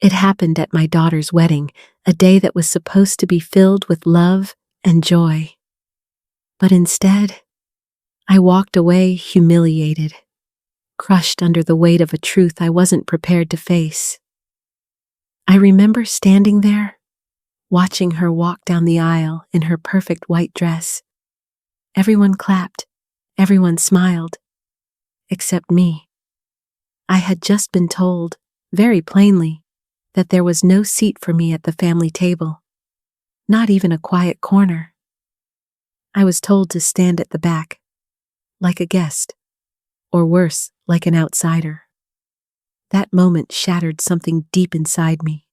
It happened at my daughter's wedding, a day that was supposed to be filled with love and joy. But instead, I walked away humiliated, crushed under the weight of a truth I wasn't prepared to face. I remember standing there, watching her walk down the aisle in her perfect white dress. Everyone clapped, everyone smiled, except me. I had just been told, very plainly, that there was no seat for me at the family table, not even a quiet corner. I was told to stand at the back, like a guest, or worse, like an outsider. That moment shattered something deep inside me.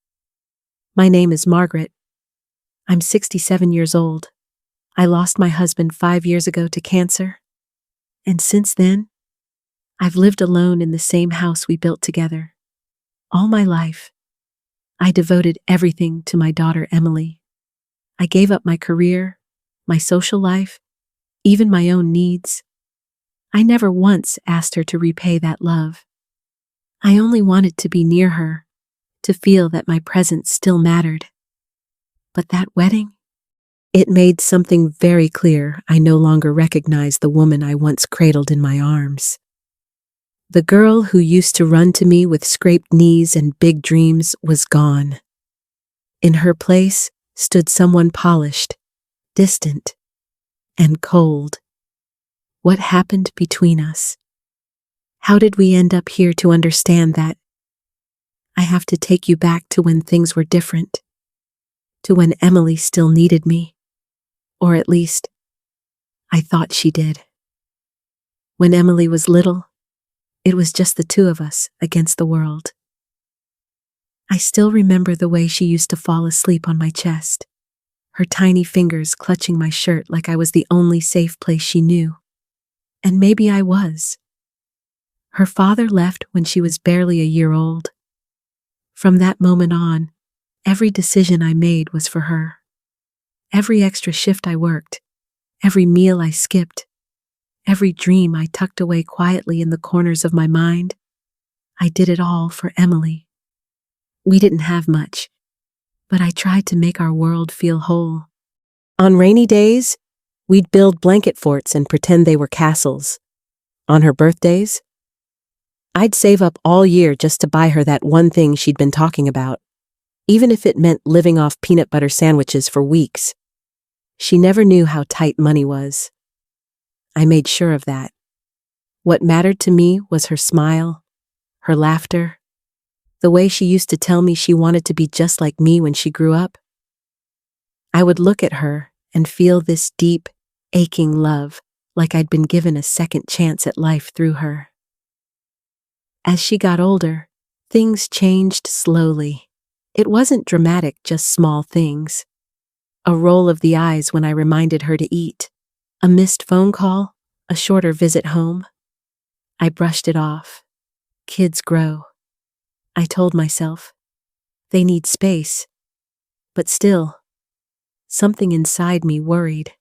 My name is Margaret. I'm 67 years old. I lost my husband 5 years ago to cancer, and since then, I've lived alone in the same house we built together. All my life, I devoted everything to my daughter Emily. I gave up my career, my social life, even my own needs. I never once asked her to repay that love. I only wanted to be near her, to feel that my presence still mattered. But that wedding? It made something very clear. I no longer recognized the woman I once cradled in my arms. The girl who used to run to me with scraped knees and big dreams was gone. In her place stood someone polished, distant, and cold. What happened between us? How did we end up here to understand that? I have to take you back to when things were different, to when Emily still needed me, or at least, I thought she did. When Emily was little, it was just the two of us against the world. I still remember the way she used to fall asleep on my chest, her tiny fingers clutching my shirt like I was the only safe place she knew. And maybe I was. Her father left when she was barely a year old. From that moment on, every decision I made was for her. Every extra shift I worked, every meal I skipped, every dream I tucked away quietly in the corners of my mind, I did it all for Emily. We didn't have much, but I tried to make our world feel whole. On rainy days, we'd build blanket forts and pretend they were castles. On her birthdays, I'd save up all year just to buy her that one thing she'd been talking about, even if it meant living off peanut butter sandwiches for weeks. She never knew how tight money was. I made sure of that. What mattered to me was her smile, her laughter, the way she used to tell me she wanted to be just like me when she grew up. I would look at her and feel this deep, aching love, like I'd been given a second chance at life through her. As she got older, things changed slowly. It wasn't dramatic, just small things. A roll of the eyes when I reminded her to eat, a missed phone call, a shorter visit home. I brushed it off. Kids grow. I told myself, they need space. But still, something inside me worried.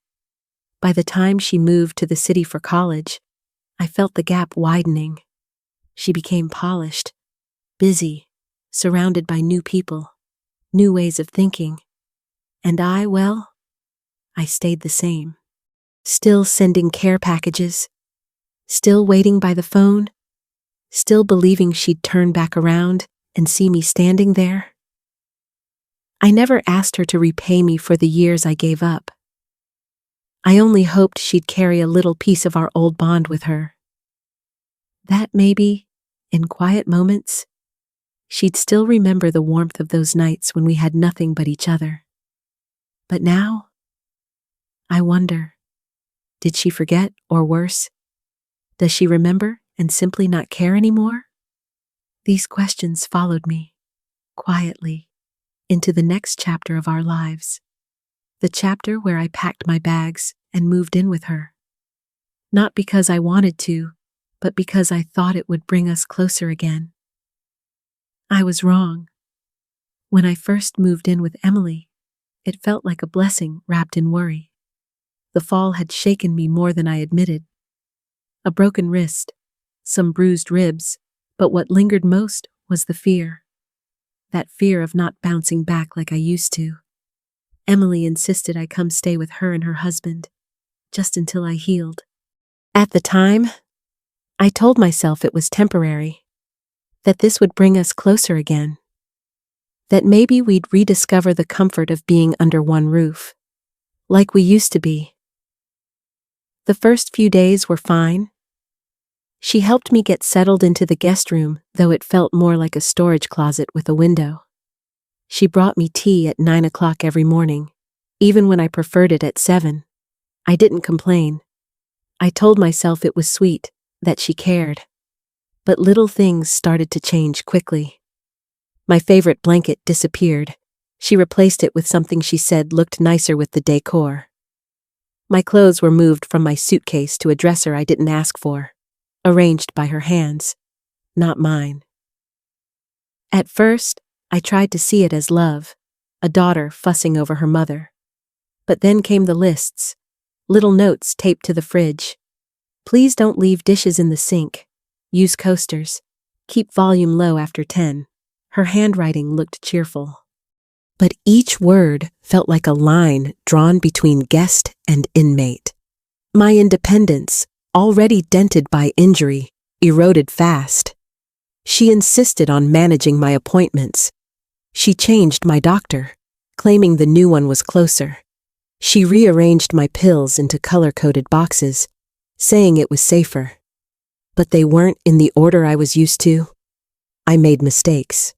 By the time she moved to the city for college, I felt the gap widening. She became polished, busy, surrounded by new people, new ways of thinking. And I stayed the same. Still sending care packages, still waiting by the phone, still believing she'd turn back around and see me standing there. I never asked her to repay me for the years I gave up. I only hoped she'd carry a little piece of our old bond with her. That maybe, in quiet moments, she'd still remember the warmth of those nights when we had nothing but each other. But now, I wonder, did she forget, or worse, does she remember and simply not care anymore? These questions followed me, quietly, into the next chapter of our lives. The chapter where I packed my bags and moved in with her. Not because I wanted to, but because I thought it would bring us closer again. I was wrong. When I first moved in with Emily, it felt like a blessing wrapped in worry. The fall had shaken me more than I admitted. A broken wrist, some bruised ribs, but what lingered most was the fear. that fear of not bouncing back like I used to. Emily insisted I come stay with her and her husband, just until I healed. At the time, I told myself it was temporary, that this would bring us closer again, that maybe we'd rediscover the comfort of being under one roof, like we used to be. The first few days were fine. She helped me get settled into the guest room, though it felt more like a storage closet with a window. She brought me tea at 9 o'clock every morning, even when I preferred it at 7. I didn't complain. I told myself it was sweet, that she cared. But little things started to change quickly. My favorite blanket disappeared. She replaced it with something she said looked nicer with the decor. My clothes were moved from my suitcase to a dresser I didn't ask for, arranged by her hands, not mine. At first, I tried to see it as love, a daughter fussing over her mother. But then came the lists, little notes taped to the fridge. Please don't leave dishes in the sink. Use coasters. Keep volume low after 10. Her handwriting looked cheerful. But each word felt like a line drawn between guest and inmate. My independence, already dented by injury, eroded fast. She insisted on managing my appointments. She changed my doctor, claiming the new one was closer. She rearranged my pills into color-coded boxes, saying it was safer. But they weren't in the order I was used to. I made mistakes.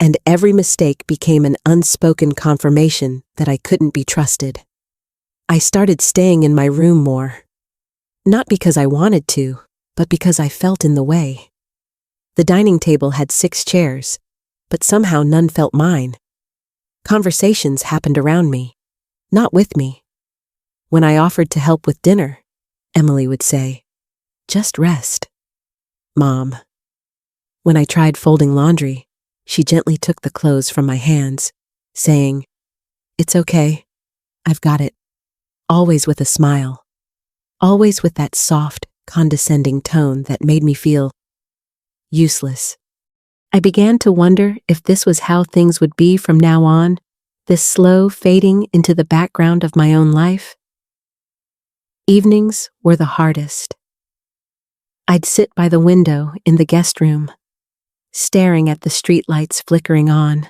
And every mistake became an unspoken confirmation that I couldn't be trusted. I started staying in my room more. Not because I wanted to, but because I felt in the way. The dining table had 6 chairs, but somehow none felt mine. Conversations happened around me, not with me. When I offered to help with dinner, Emily would say, "Just rest, Mom." When I tried folding laundry, she gently took the clothes from my hands, saying, "It's okay, I've got it." Always with a smile. Always with that soft, condescending tone that made me feel useless. I began to wonder if this was how things would be from now on, this slow fading into the background of my own life. Evenings were the hardest. I'd sit by the window in the guest room, staring at the streetlights flickering on.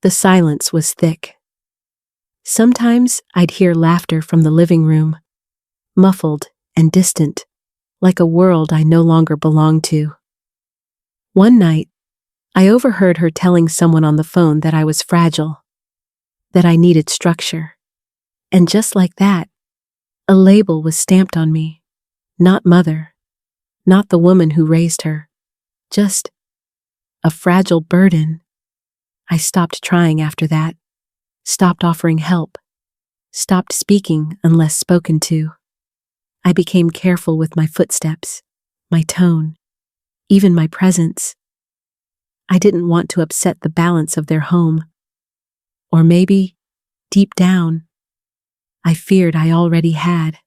The silence was thick. Sometimes I'd hear laughter from the living room, muffled and distant, like a world I no longer belonged to. One night, I overheard her telling someone on the phone that I was fragile, that I needed structure. And just like that, a label was stamped on me. Not mother, not the woman who raised her, just a fragile burden. I stopped trying after that, stopped offering help, stopped speaking unless spoken to. I became careful with my footsteps, my tone, even my presence. I didn't want to upset the balance of their home. Or maybe, deep down, I feared I already had.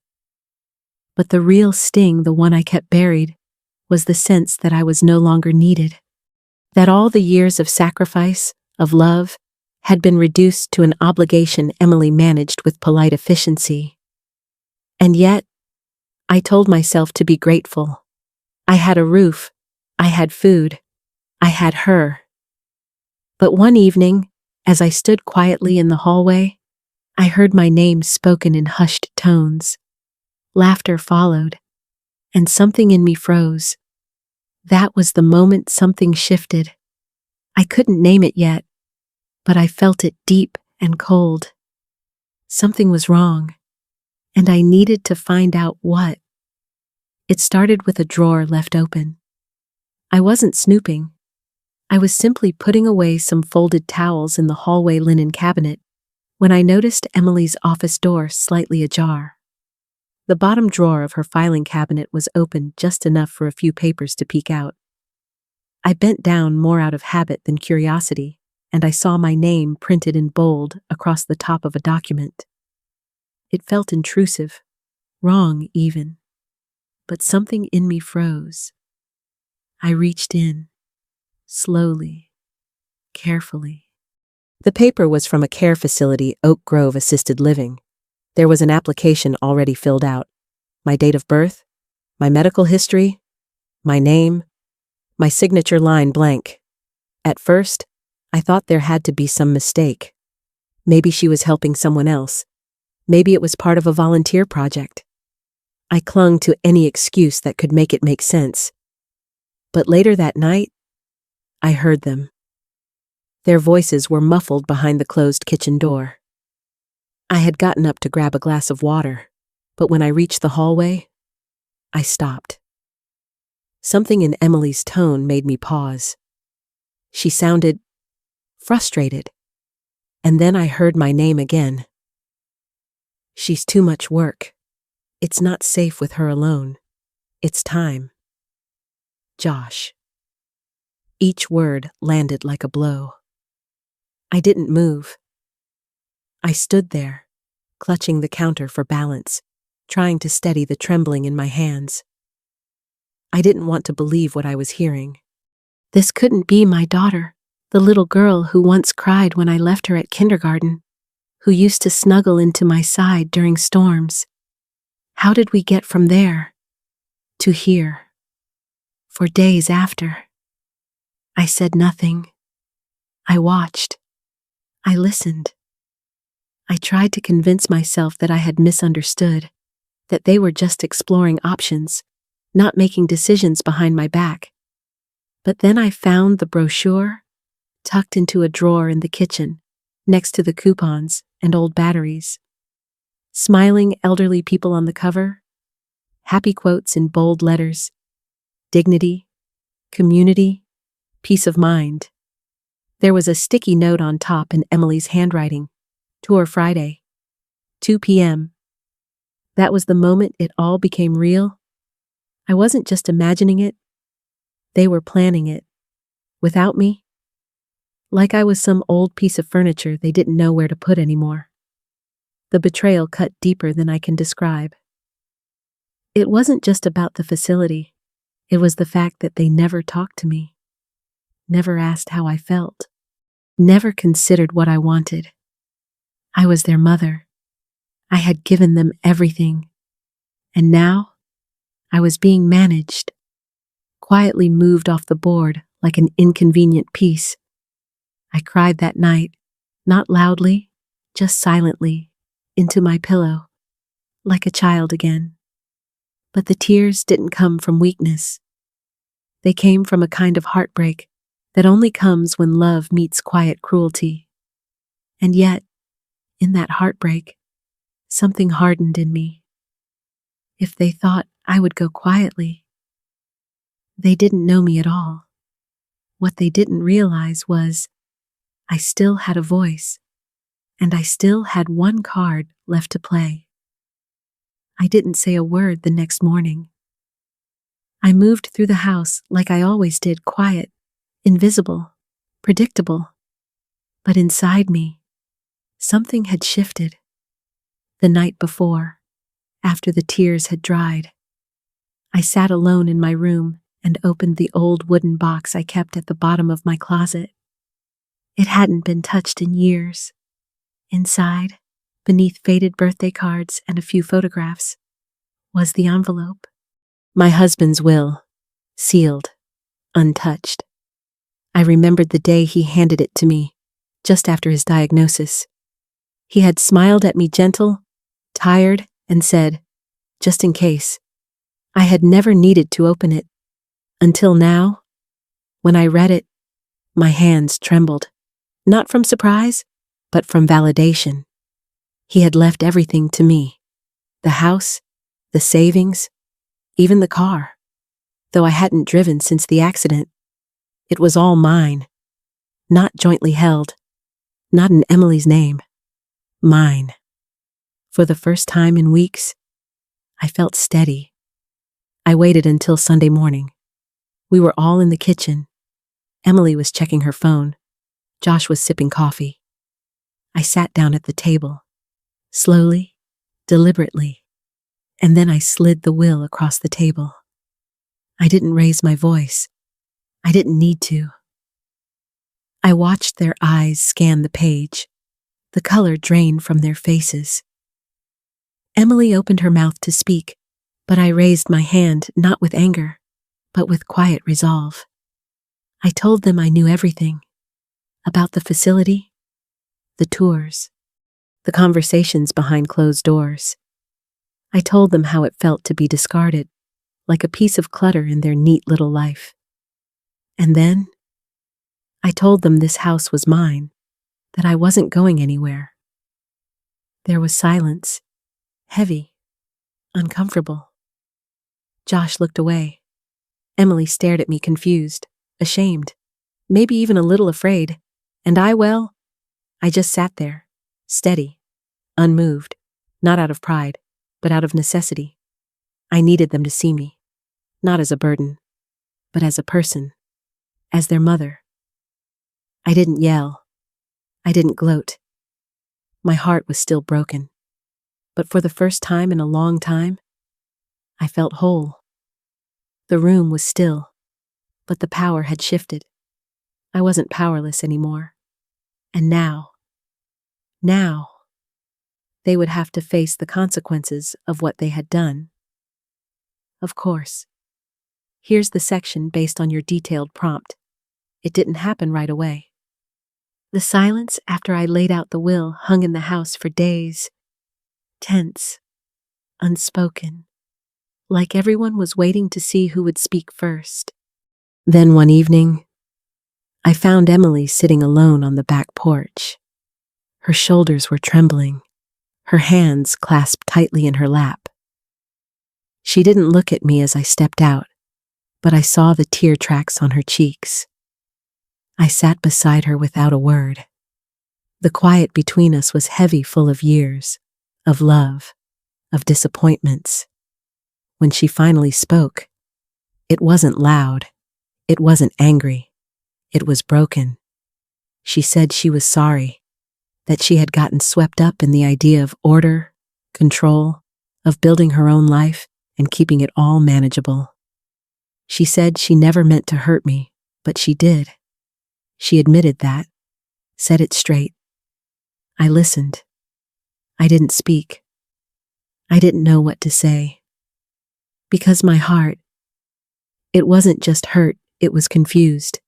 But the real sting, the one I kept buried, was the sense that I was no longer needed. That all the years of sacrifice, of love, had been reduced to an obligation Emily managed with polite efficiency. And yet, I told myself to be grateful. I had a roof, I had food, I had her. But one evening, as I stood quietly in the hallway, I heard my name spoken in hushed tones. Laughter followed, and something in me froze. That was the moment something shifted. I couldn't name it yet, but I felt it deep and cold. Something was wrong, and I needed to find out what. It started with a drawer left open. I wasn't snooping. I was simply putting away some folded towels in the hallway linen cabinet when I noticed Emily's office door slightly ajar. The bottom drawer of her filing cabinet was open just enough for a few papers to peek out. I bent down more out of habit than curiosity, and I saw my name printed in bold across the top of a document. It felt intrusive, wrong even, but something in me froze. I reached in, slowly, carefully. The paper was from a care facility, Oak Grove Assisted Living. There was an application already filled out. My date of birth, my medical history, my name, my signature line blank. At first, I thought there had to be some mistake. Maybe she was helping someone else. Maybe it was part of a volunteer project. I clung to any excuse that could make it make sense. But later that night, I heard them. Their voices were muffled behind the closed kitchen door. I had gotten up to grab a glass of water, but when I reached the hallway, I stopped. Something in Emily's tone made me pause. She sounded frustrated, and then I heard my name again. She's too much work. It's not safe with her alone. It's time. Josh. Each word landed like a blow. I didn't move. I stood there, clutching the counter for balance, trying to steady the trembling in my hands. I didn't want to believe what I was hearing. This couldn't be my daughter, the little girl who once cried when I left her at kindergarten, who used to snuggle into my side during storms. How did we get from there to here? For days after, I said nothing. I watched. I listened. I tried to convince myself that I had misunderstood, that they were just exploring options, not making decisions behind my back. But then I found the brochure tucked into a drawer in the kitchen, next to the coupons and old batteries. Smiling elderly people on the cover, happy quotes in bold letters, dignity, community, peace of mind. There was a sticky note on top in Emily's handwriting. Tour Friday, 2 p.m. That was the moment it all became real. I wasn't just imagining it. They were planning it. Without me. Like I was some old piece of furniture they didn't know where to put anymore. The betrayal cut deeper than I can describe. It wasn't just about the facility. It was the fact that they never talked to me. Never asked how I felt. Never considered what I wanted. I was their mother. I had given them everything. And now, I was being managed, quietly moved off the board like an inconvenient piece. I cried that night, not loudly, just silently, into my pillow, like a child again. But the tears didn't come from weakness. They came from a kind of heartbreak that only comes when love meets quiet cruelty. And yet, in that heartbreak, something hardened in me. If they thought I would go quietly, they didn't know me at all. What they didn't realize was I still had a voice, and I still had one card left to play. I didn't say a word the next morning. I moved through the house like I always did, quiet, invisible, predictable. But inside me, something had shifted. The night before, after the tears had dried, I sat alone in my room and opened the old wooden box I kept at the bottom of my closet. It hadn't been touched in years. Inside, beneath faded birthday cards and a few photographs, was the envelope. My husband's will, sealed, untouched. I remembered the day he handed it to me, just after his diagnosis. He had smiled at me gentle, tired, and said, "Just in case." I had never needed to open it. Until now, when I read it, my hands trembled. Not from surprise, but from validation. He had left everything to me. The house, the savings, even the car. Though I hadn't driven since the accident, it was all mine. Not jointly held. Not in Emily's name. Mine. For the first time in weeks, I felt steady. I waited until Sunday morning. We were all in the kitchen. Emily was checking her phone. Josh was sipping coffee. I sat down at the table, slowly, deliberately, and then I slid the will across the table. I didn't raise my voice. I didn't need to. I watched their eyes scan the page, the color drain from their faces. Emily opened her mouth to speak, but I raised my hand not with anger, but with quiet resolve. I told them I knew everything about the facility, the tours, the conversations behind closed doors. I told them how it felt to be discarded, like a piece of clutter in their neat little life. And then, I told them this house was mine, that I wasn't going anywhere. There was silence, heavy, uncomfortable. Josh looked away. Emily stared at me confused, ashamed, maybe even a little afraid. And I just sat there, steady, unmoved, not out of pride, but out of necessity. I needed them to see me, not as a burden, but as a person, as their mother. I didn't yell. I didn't gloat. My heart was still broken. But for the first time in a long time, I felt whole. The room was still, but the power had shifted. I wasn't powerless anymore. And now, they would have to face the consequences of what they had done. Of course. Here's the section based on your detailed prompt. It didn't happen right away. The silence after I laid out the will hung in the house for days. Tense, unspoken, like everyone was waiting to see who would speak first. Then one evening, I found Emily sitting alone on the back porch. Her shoulders were trembling, her hands clasped tightly in her lap. She didn't look at me as I stepped out, but I saw the tear tracks on her cheeks. I sat beside her without a word. The quiet between us was heavy, full of years, of love, of disappointments. When she finally spoke, it wasn't loud, it wasn't angry, it was broken. She said she was sorry, that she had gotten swept up in the idea of order, control, of building her own life and keeping it all manageable. She said she never meant to hurt me, but she did. She admitted that, said it straight. I listened. I didn't speak. I didn't know what to say. Because my heart, it wasn't just hurt, it was confused.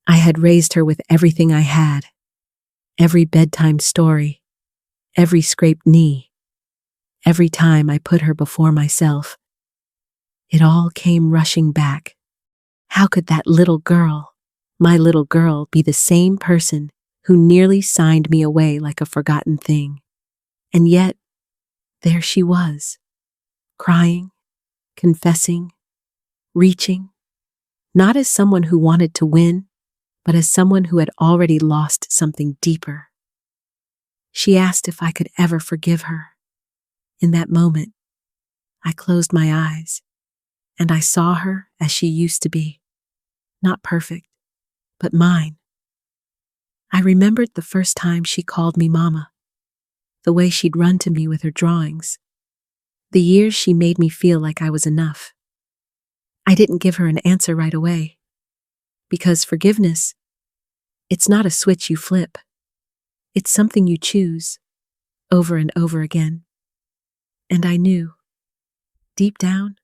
I had raised her with everything I had. Every bedtime story, every scraped knee, every time I put her before myself. It all came rushing back. How could that little girl, my little girl, be the same person who nearly signed me away like a forgotten thing? And yet, there she was, crying, confessing, reaching, not as someone who wanted to win, but as someone who had already lost something deeper. She asked if I could ever forgive her. In that moment, I closed my eyes, and I saw her as she used to be, not perfect, but mine. I remembered the first time she called me Mama, the way she'd run to me with her drawings, the years she made me feel like I was enough. I didn't give her an answer right away, because forgiveness, it's not a switch you flip. It's something you choose, over and over again. And I knew, deep down,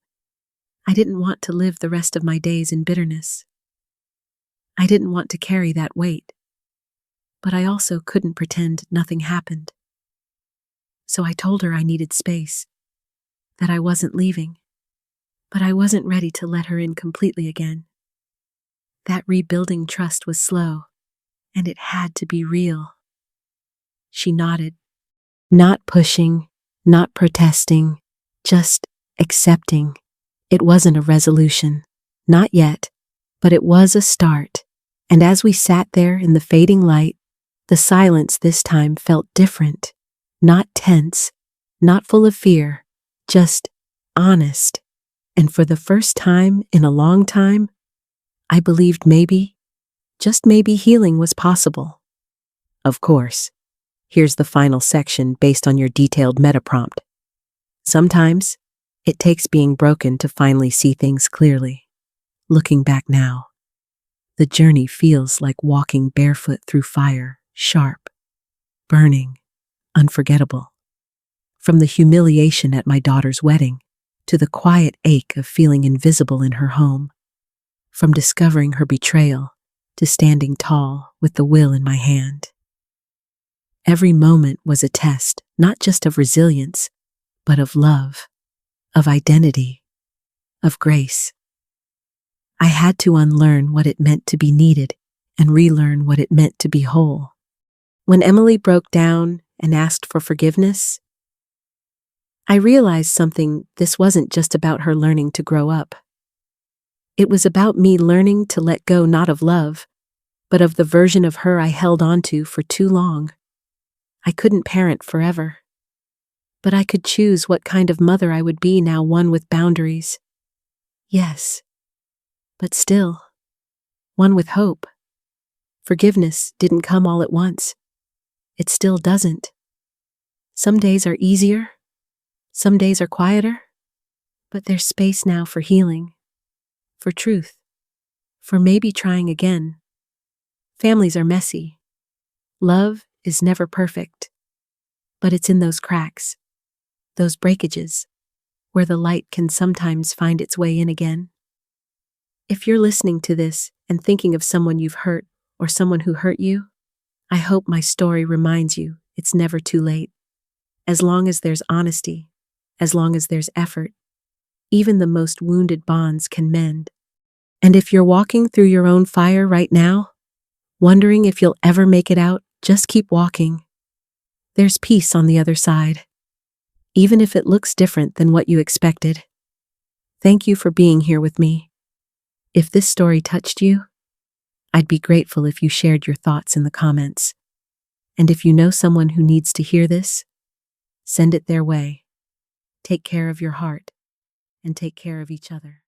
I didn't want to live the rest of my days in bitterness. I didn't want to carry that weight, but I also couldn't pretend nothing happened. So I told her I needed space, that I wasn't leaving, but I wasn't ready to let her in completely again. That rebuilding trust was slow, and it had to be real. She nodded, not pushing, not protesting, just accepting. It wasn't a resolution, not yet, but it was a start. And as we sat there in the fading light, the silence this time felt different, not tense, not full of fear, just honest. And for the first time in a long time, I believed maybe, just maybe, healing was possible. Of course, here's the final section based on your detailed meta prompt. Sometimes, it takes being broken to finally see things clearly. Looking back now, The journey feels like walking barefoot through fire, sharp, burning, unforgettable. From the humiliation at my daughter's wedding to the quiet ache of feeling invisible in her home, from discovering her betrayal to standing tall with the will in my hand. Every moment was a test, not just of resilience, but of love, of identity, of grace. I had to unlearn what it meant to be needed and relearn what it meant to be whole. When Emily broke down and asked for forgiveness, I realized something. This wasn't just about her learning to grow up. It was about me learning to let go, not of love, but of the version of her I held onto for too long. I couldn't parent forever, but I could choose what kind of mother I would be now, one with boundaries. Yes, but still, one with hope. Forgiveness didn't come all at once. It still doesn't. Some days are easier, some days are quieter, but there's space now for healing, for truth, for maybe trying again. Families are messy. Love is never perfect, but it's in those cracks, those breakages, where the light can sometimes find its way in again. If you're listening to this and thinking of someone you've hurt or someone who hurt you, I hope my story reminds you it's never too late. As long as there's honesty, as long as there's effort, even the most wounded bonds can mend. And if you're walking through your own fire right now, wondering if you'll ever make it out, just keep walking. There's peace on the other side, even if it looks different than what you expected. Thank you for being here with me. If this story touched you, I'd be grateful if you shared your thoughts in the comments. And if you know someone who needs to hear this, send it their way. Take care of your heart and take care of each other.